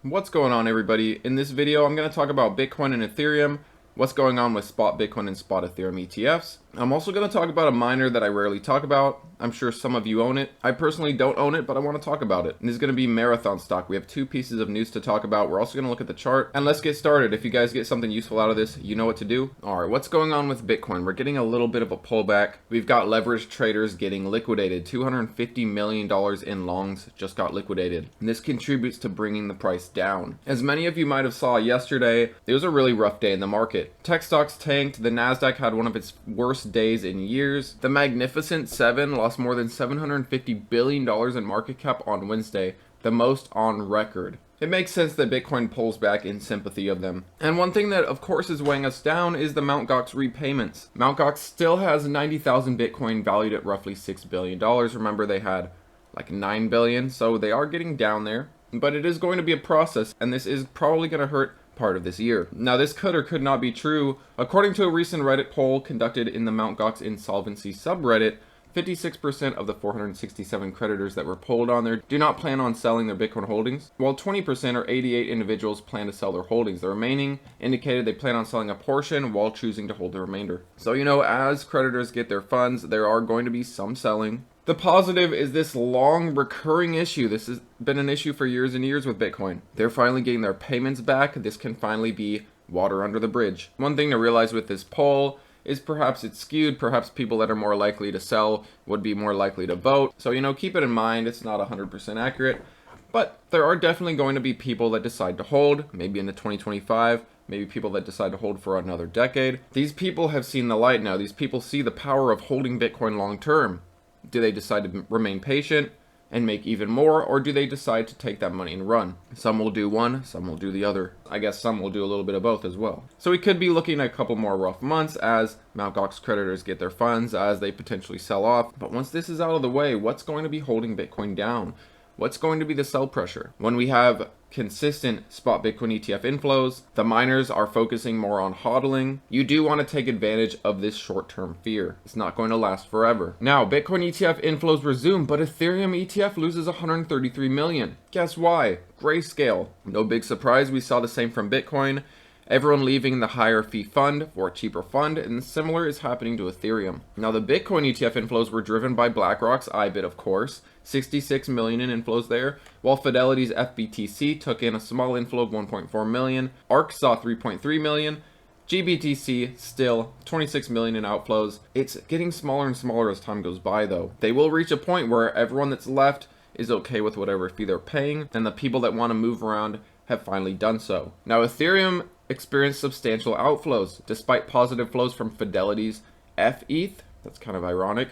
What's going on, everybody? In this video, I'm going to talk about Bitcoin and Ethereum, what's going on with spot Bitcoin and spot Ethereum ETFs. I'm also going to talk about a miner that I rarely talk about. I'm sure some of you own it. I personally don't own it, but I want to talk about it. And this is going to be Marathon stock. We have two pieces of news to talk about. We're also going to look at the chart. And let's get started. If you guys get something useful out of this, you know what to do. All right, what's going on with Bitcoin? We're getting a little bit of a pullback. We've got leveraged traders getting liquidated. $250 million in longs just got liquidated. And this contributes to bringing the price down. As many of you might have saw yesterday, it was a really rough day in the market. Tech stocks tanked. The NASDAQ had one of its worst days in years. The Magnificent Seven lost more than $750 billion in market cap on Wednesday, the most on record. It makes sense that Bitcoin pulls back in sympathy of them. And one thing that of course is weighing us down is the Mt. Gox repayments. Mt. Gox still has 90,000 Bitcoin valued at roughly $6 billion. Remember, they had like 9 billion, so they are getting down there. But it is going to be a process, and this is probably going to hurt part of this year. Now, this could or could not be true. According to a recent Reddit poll conducted in the Mt. Gox insolvency subreddit, 56% of the 467 creditors that were polled on there do not plan on selling their Bitcoin holdings, while 20% or 88 individuals plan to sell their holdings. The remaining indicated they plan on selling a portion while choosing to hold the remainder. So, as creditors get their funds, there are going to be some selling. The positive is this long recurring issue. This has been an issue for years and years with Bitcoin. They're finally getting their payments back. This can finally be water under the bridge. One thing to realize with this poll is perhaps it's skewed. Perhaps people that are more likely to sell would be more likely to vote. So, keep it in mind. It's not 100% accurate. But there are definitely going to be people that decide to hold, maybe into 2025. Maybe people that decide to hold for another decade. These people have seen the light now. These people see the power of holding Bitcoin long term. Do they decide to remain patient and make even more, or do they decide to take that money and run? Some will do one, some will do the other. I guess some will do a little bit of both as well. So we could be looking at a couple more rough months as Mt. Gox creditors get their funds, as they potentially sell off. But once this is out of the way, what's going to be holding Bitcoin down? What's going to be the sell pressure? When we have consistent spot Bitcoin ETF inflows, the miners are focusing more on hodling. You do want to take advantage of this short-term fear. It's not going to last forever. Now, Bitcoin ETF inflows resume, but Ethereum ETF loses 133 million. Guess why? Grayscale. No big surprise, we saw the same from Bitcoin. Everyone leaving the higher fee fund for a cheaper fund, and similar is happening to Ethereum. Now, the Bitcoin ETF inflows were driven by BlackRock's IBIT, of course, 66 million in inflows there, while Fidelity's FBTC took in a small inflow of 1.4 million, ARK saw 3.3 million, GBTC still 26 million in outflows. It's getting smaller and smaller as time goes by, though. They will reach a point where everyone that's left is okay with whatever fee they're paying, and the people that want to move around have finally done so. Now, Ethereum experienced substantial outflows despite positive flows from Fidelity's FETH, that's kind of ironic,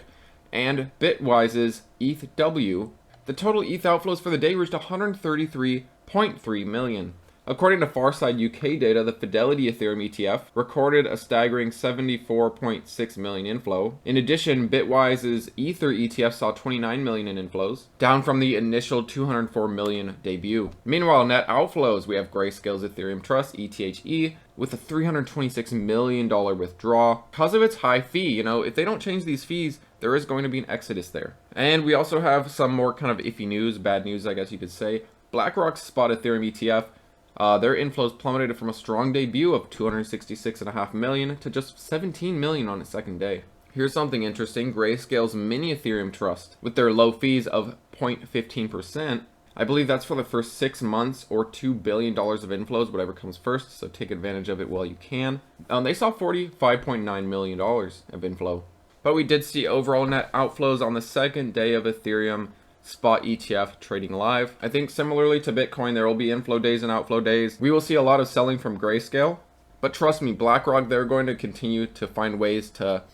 and Bitwise's ETHW. The total ETH outflows for the day reached 133.3 million. According to Farsight UK data, the Fidelity Ethereum ETF recorded a staggering 74.6 million inflow. In addition, Bitwise's Ether ETF saw 29 million in inflows, down from the initial 204 million debut. Meanwhile, net outflows, we have Grayscale's Ethereum Trust, ETHE, with a $326 million withdrawal because of its high fee. If they don't change these fees, there is going to be an exodus there. And we also have some more kind of iffy news, bad news, I guess you could say. BlackRock's spot Ethereum ETF, their inflows plummeted from a strong debut of 266.5 million to just 17 million on its second day. Here's something interesting. Grayscale's mini Ethereum Trust, with their low fees of 0.15%, I believe that's for the first 6 months or $2 billion of inflows, whatever comes first, so take advantage of it while you can. They saw $45.9 million of inflow. But we did see overall net outflows on the second day of Ethereum spot ETF trading live. I think similarly to Bitcoin, there will be inflow days and outflow days. We will see a lot of selling from Grayscale, but trust me, BlackRock, they're going to continue to find ways to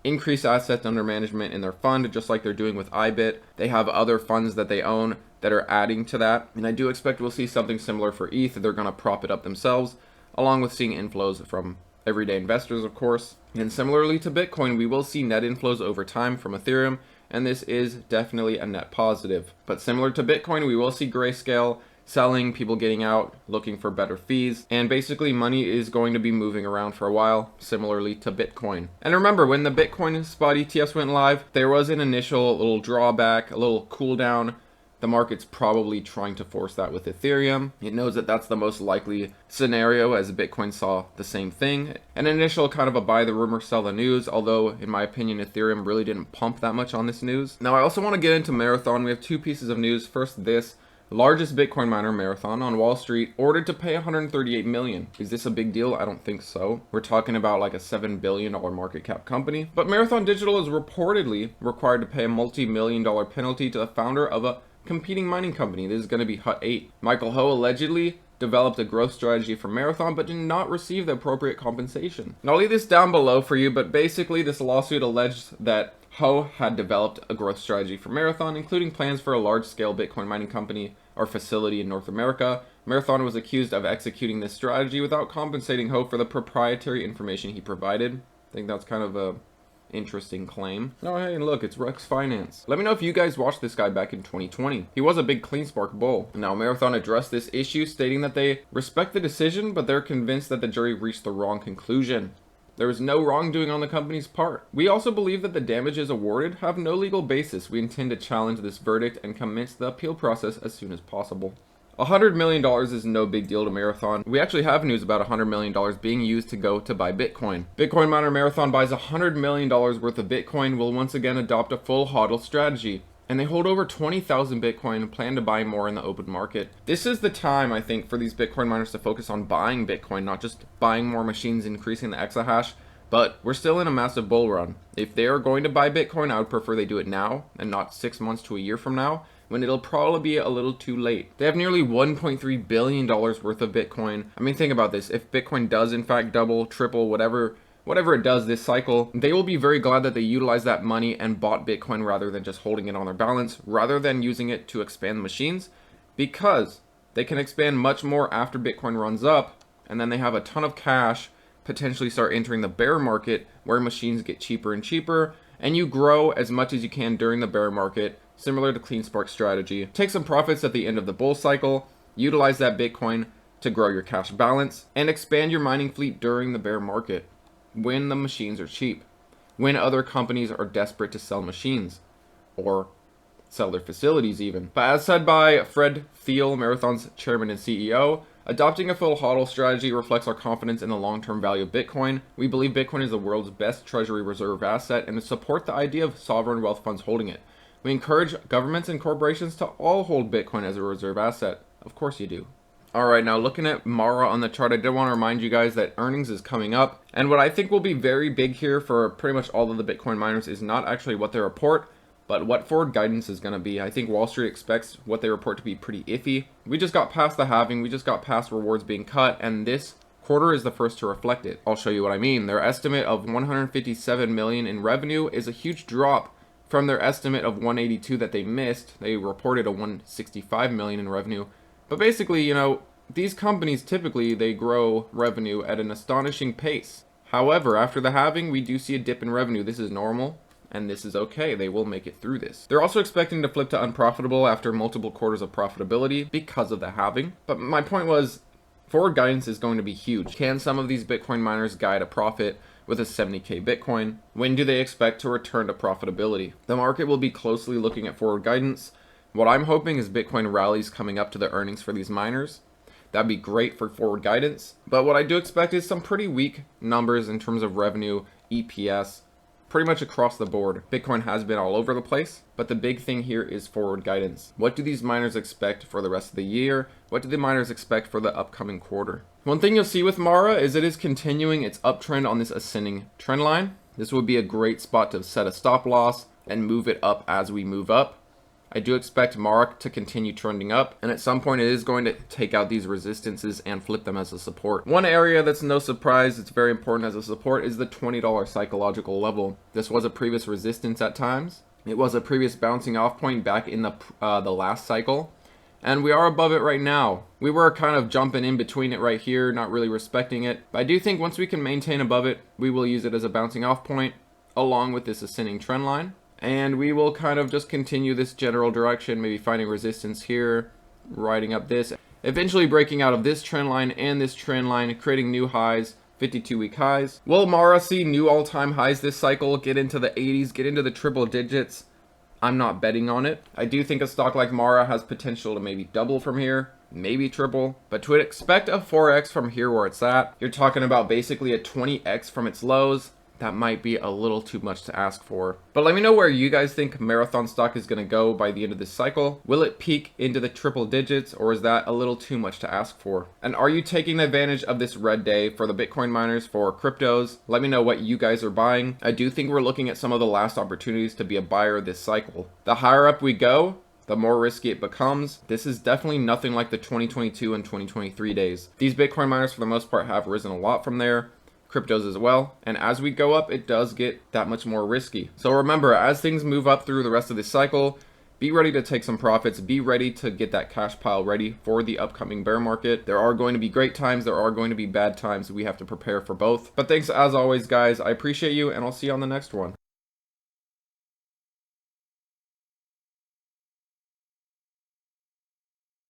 increase assets under management in their fund, just like they're doing with IBIT. They have other funds that they own that are adding to that, and I do expect we'll see something similar for ETH. They're going to prop it up themselves, along with seeing inflows from everyday investors, of course. And similarly to Bitcoin, we will see net inflows over time from Ethereum, and this is definitely a net positive. But similar to Bitcoin, we will see Grayscale selling, people getting out, looking for better fees, and basically money is going to be moving around for a while, similarly to Bitcoin. And remember, when the Bitcoin spot ETFs went live, there was an initial little drawback, a little cool down The market's probably trying to force that with Ethereum. It knows that that's the most likely scenario, as Bitcoin saw the same thing. An initial kind of a buy the rumor, sell the news, although in my opinion, Ethereum really didn't pump that much on this news. Now, I also want to get into Marathon. We have two pieces of news. First, this. Largest Bitcoin miner, Marathon, on Wall Street, ordered to pay $138 million. Is this a big deal? I don't think so. We're talking about like a $7 billion market cap company. But Marathon Digital is reportedly required to pay a multi-million-dollar penalty to the founder of a competing mining company. This is going to be Hut 8. Michael Ho allegedly developed a growth strategy for Marathon, but did not receive the appropriate compensation. And I'll leave this down below for you, but basically this lawsuit alleged that Ho had developed a growth strategy for Marathon, including plans for a large-scale Bitcoin mining company or facility in North America. Marathon was accused of executing this strategy without compensating Ho for the proprietary information he provided. I think that's kind of a interesting claim. No, hey, look, it's Rex Finance. Let me know if you guys watched this guy back in 2020. He was a big CleanSpark bull. Now, Marathon addressed this issue, stating that they respect the decision, but they're convinced that the jury reached the wrong conclusion. There is no wrongdoing on the company's part. We also believe that the damages awarded have no legal basis. We intend to challenge this verdict and commence the appeal process as soon as possible. $100 million is no big deal to Marathon. We actually have news about $100 million being used to go to buy Bitcoin. Bitcoin miner Marathon buys $100 million worth of Bitcoin, will once again adopt a full HODL strategy. And they hold over 20,000 Bitcoin and plan to buy more in the open market. This is the time, I think, for these Bitcoin miners to focus on buying Bitcoin, not just buying more machines, increasing the exahash. But we're still in a massive bull run. If they are going to buy Bitcoin, I would prefer they do it now and not 6 months to a year from now, when it'll probably be a little too late. They have nearly $1.3 billion worth of Bitcoin. I mean, think about this. If Bitcoin does in fact double, triple, whatever it does this cycle, they will be very glad that they utilized that money and bought Bitcoin rather than just holding it on their balance, rather than using it to expand the machines, because they can expand much more after Bitcoin runs up, and then they have a ton of cash, potentially start entering the bear market where machines get cheaper and cheaper, and you grow as much as you can during the bear market, similar to CleanSpark's strategy. Take some profits at the end of the bull cycle, utilize that Bitcoin to grow your cash balance, and expand your mining fleet during the bear market, when the machines are cheap, when other companies are desperate to sell machines, or sell their facilities even. But as said by Fred Thiel, Marathon's chairman and CEO, adopting a full HODL strategy reflects our confidence in the long-term value of Bitcoin. We believe Bitcoin is the world's best treasury reserve asset and support the idea of sovereign wealth funds holding it. We encourage governments and corporations to all hold Bitcoin as a reserve asset. Of course you do. Alright, now looking at Mara on the chart, I did want to remind you guys that earnings is coming up. And what I think will be very big here for pretty much all of the Bitcoin miners is not actually what they report, but what forward guidance is going to be. I think Wall Street expects what they report to be pretty iffy. We just got past the halving, we just got past rewards being cut, and this quarter is the first to reflect it. I'll show you what I mean. Their estimate of 157 million in revenue is a huge drop from their estimate of 182 that they missed. They reported a 165 million in revenue. But basically, you know, these companies typically, they grow revenue at an astonishing pace. However, after the halving, we do see a dip in revenue. This is normal, and this is okay. They will make it through this. They're also expecting to flip to unprofitable after multiple quarters of profitability because of the halving. But my point was, forward guidance is going to be huge. Can some of these Bitcoin miners guide a profit with a 70k Bitcoin? When do they expect to return to profitability? The market will be closely looking at forward guidance. What I'm hoping is Bitcoin rallies coming up to the earnings for these miners. That'd be great for forward guidance. But what I do expect is some pretty weak numbers in terms of revenue, EPS, pretty much across the board. Bitcoin has been all over the place, but the big thing here is forward guidance. What do these miners expect for the rest of the year? What do the miners expect for the upcoming quarter? One thing you'll see with Mara is it is continuing its uptrend on this ascending trend line. This would be a great spot to set a stop loss and move it up as we move up. I do expect Mara to continue trending up, and at some point it is going to take out these resistances and flip them as a support. One area that's no surprise, it's very important as a support, is the $20 psychological level. This was a previous resistance at times. It was a previous bouncing off point back in the last cycle, and we are above it right now. We were kind of jumping in between it right here, not really respecting it, but I do think once we can maintain above it, we will use it as a bouncing off point along with this ascending trend line. And we will kind of just continue this general direction, maybe finding resistance here, riding up this, eventually breaking out of this trend line and this trend line, creating new highs, 52-week highs. Will Mara see new all-time highs this cycle, get into the 80s, get into the triple digits? I'm not betting on it. I do think a stock like Mara has potential to maybe double from here, maybe triple, but to expect a 4x from here where it's at, you're talking about basically a 20x from its lows. That might be a little too much to ask for. But let me know where you guys think Marathon stock is going to go by the end of this cycle. Will it peak into the triple digits, or is that a little too much to ask for? And are you taking advantage of this red day for the Bitcoin miners for cryptos? Let me know what you guys are buying. I do think we're looking at some of the last opportunities to be a buyer this cycle. The higher up we go, the more risky it becomes. This is definitely nothing like the 2022 and 2023 days. These Bitcoin miners for the most part have risen a lot from there. Cryptos as well, and as we go up, it does get that much more risky. So remember, as things move up through the rest of this cycle, be ready to take some profits, be ready to get that cash pile ready for the upcoming bear market. There are going to be great times, there are going to be bad times. We have to prepare for both. But thanks as always, guys. I appreciate you, and I'll see you on the next one.